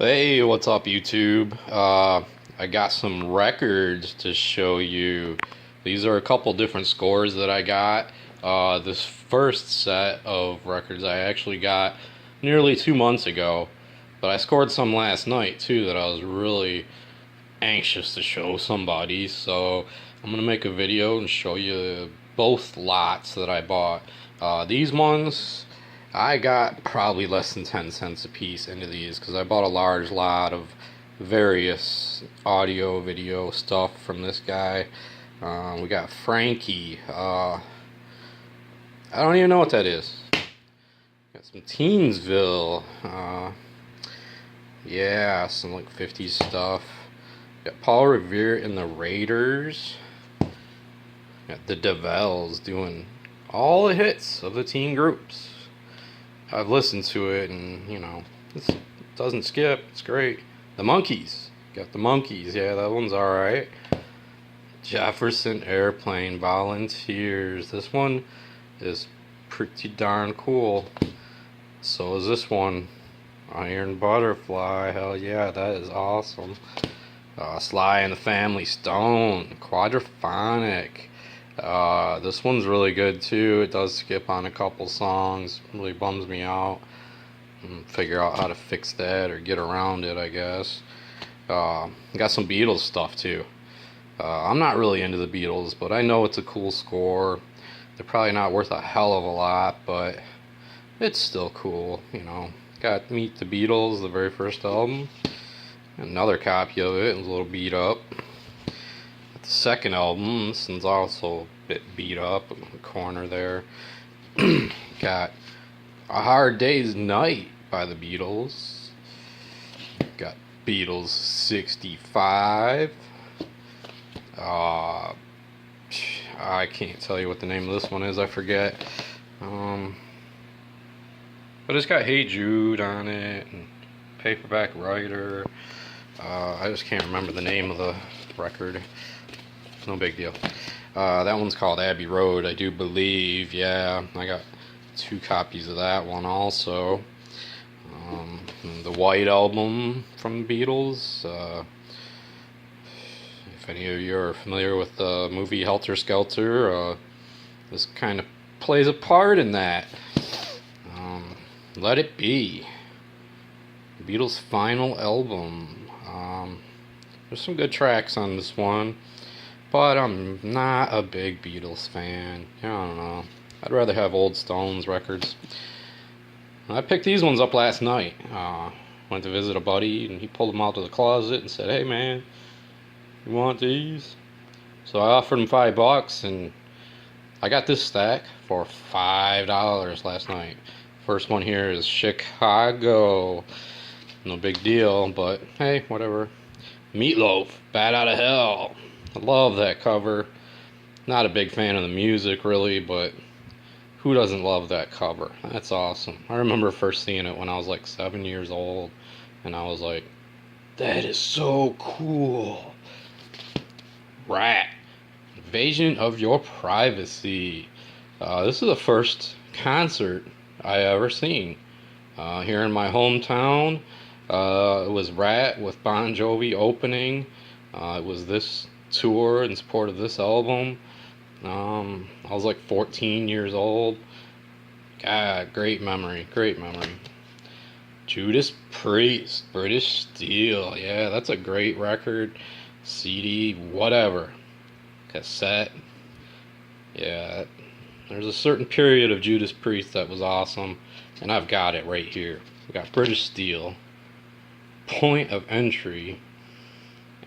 Hey, what's up, YouTube? I got some records to show you. These are a couple different scores that I got. This first set of records I actually got nearly 2 months ago, but I scored some last night too that I was really anxious to show somebody. So I'm gonna make a video and show you both lots that I bought. These ones I got probably less than 10 cents a piece into these because I bought a large lot of various audio video stuff from this guy. We got Frankie. I don't even know what that is. Got some Teensville. Yeah, some like 50s stuff. Got Paul Revere and the Raiders. Got the DeVelles doing all the hits of the teen groups. I've listened to it, and it doesn't skip. It's great. The Monkees. Got the Monkees. Yeah, that one's alright. Jefferson Airplane Volunteers. This one is pretty darn cool. So is this one. Iron Butterfly. Hell yeah, that is awesome. Sly and the Family Stone. Quadraphonic. This one's really good too. It does skip on a couple songs. Really bums me out. Figure out how to fix that or get around it, I guess. Got some Beatles stuff too. I'm not really into the Beatles, but I know it's a cool score. They're probably not worth a hell of a lot, but it's still cool, Got Meet the Beatles, the very first album. Another copy of it, it was a little beat up. The second album, this one's also a bit beat up in the corner there. Got A Hard Day's Night by the Beatles. Got Beatles 65. I can't tell you what the name of this one is, I forget. But it's got Hey Jude on it, and Paperback Writer. I just can't remember the name of the record. No big deal. That one's called Abbey Road, I do believe. Yeah, I got 2 copies of that one also. The White Album from the Beatles. If any of you are familiar with the movie Helter Skelter, this kind of plays a part in that. Let It Be. The Beatles' final album. There's some good tracks on this one, but I'm not a big Beatles fan. I don't know. I'd rather have old Stones records. I picked these ones up last night. Went to visit a buddy, and he pulled them out of the closet and said, "Hey man, you want these?" So I offered him $5, and I got this stack for $5 last night. First one here is Chicago. No big deal, but hey, whatever. Meatloaf, Bat Out of Hell. I love that cover. Not a big fan of the music, really, but who doesn't love that cover? That's awesome. I remember first seeing it when I was like 7 years old, and I was like, that is so cool. Rat, Invasion of Your Privacy. This is the first concert I ever seen. Here in my hometown. It was Rat with Bon Jovi opening. It was this tour in support of this album. I was like 14 years old. God, great memory. Judas Priest, British Steel. Yeah, that's a great record. CD, whatever. Cassette. Yeah, there's a certain period of Judas Priest that was awesome, and I've got it right here. We got British Steel, Point of Entry,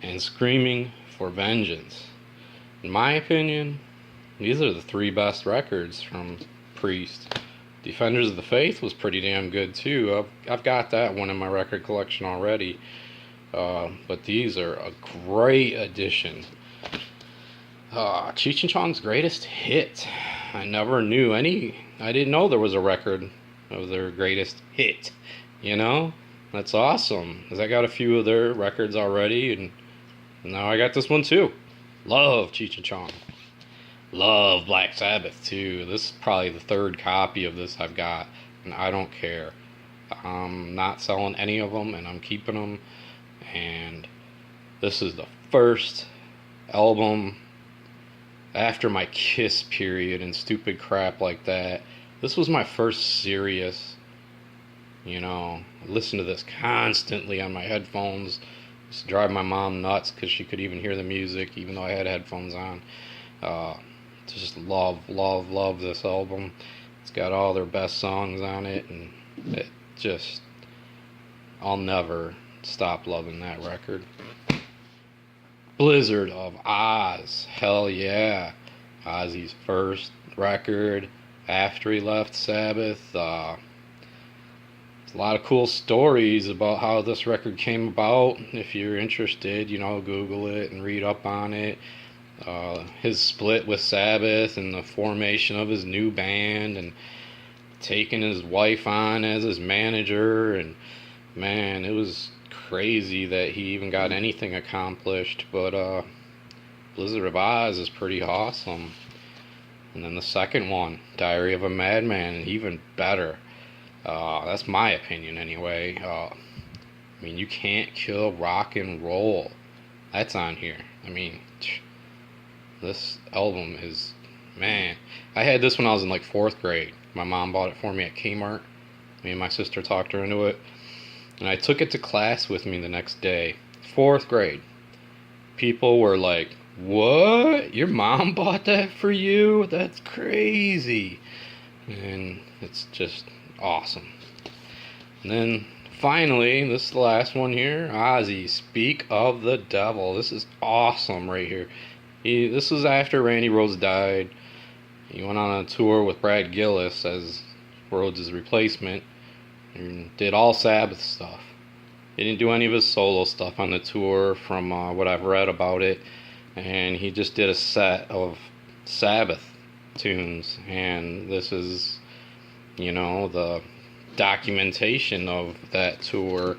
and Screaming for Vengeance. In my opinion, these are the 3 best records from Priest. Defenders of the Faith was pretty damn good too. I've got that one in my record collection already. But these are a great addition. Cheech and Chong's Greatest Hit. I never knew any. I didn't know there was a record of their greatest hit. That's awesome. Because I got a few of their records already, and now I got this one too. Love Cheech and Chong. Love Black Sabbath too. This is probably the 3rd copy of this I've got, and I don't care. I'm not selling any of them, and I'm keeping them. And this is the first album after my Kiss period and stupid crap like that. This was my first serious, I listened to this constantly on my headphones. Used to drive my mom nuts because she could even hear the music even though I had headphones on. Uh, just love this album. It's got all their best songs on it, and it just, I'll never stop loving that record. Blizzard of Ozz, hell yeah. Ozzy's first record after he left Sabbath. There's a lot of cool stories about how this record came about. If you're interested, Google it and read up on it. His split with Sabbath and the formation of his new band and taking his wife on as his manager, and man, it was crazy that he even got anything accomplished. But Blizzard of Ozz is pretty awesome. And then the second one, Diary of a Madman, even better. That's my opinion anyway. You can't kill rock and roll. That's on here. This album is, man. I had this when I was in like 4th grade. My mom bought it for me at Kmart. Me and my sister talked her into it. And I took it to class with me the next day. 4th grade. People were like, "What? Your mom bought that for you? That's crazy." And it's just awesome. And then finally, this is the last one here. Ozzy, Speak of the Devil. This is awesome right here. This was after Randy Rhoads died. He went on a tour with Brad Gillis as Rhoads' replacement and did all Sabbath stuff. He didn't do any of his solo stuff on the tour from what I've read about it. And he just did a set of Sabbath tunes. And this is, the documentation of that tour.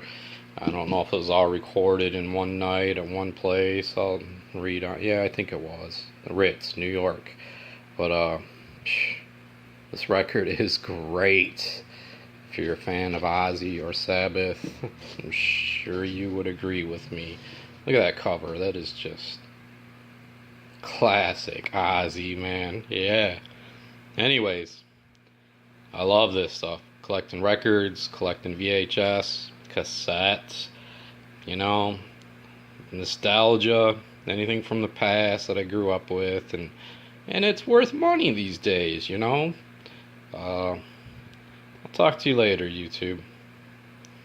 I don't know if it was all recorded in one night at one place. I'll read on. Yeah, I think it was. The Ritz, New York. But this record is great. If you're a fan of Ozzy or Sabbath, I'm sure you would agree with me. Look at that cover. That is just classic Ozzy, man. Yeah. Anyways, I love this stuff. Collecting records, collecting VHS, cassettes, nostalgia, anything from the past that I grew up with, and it's worth money these days, I'll talk to you later, YouTube.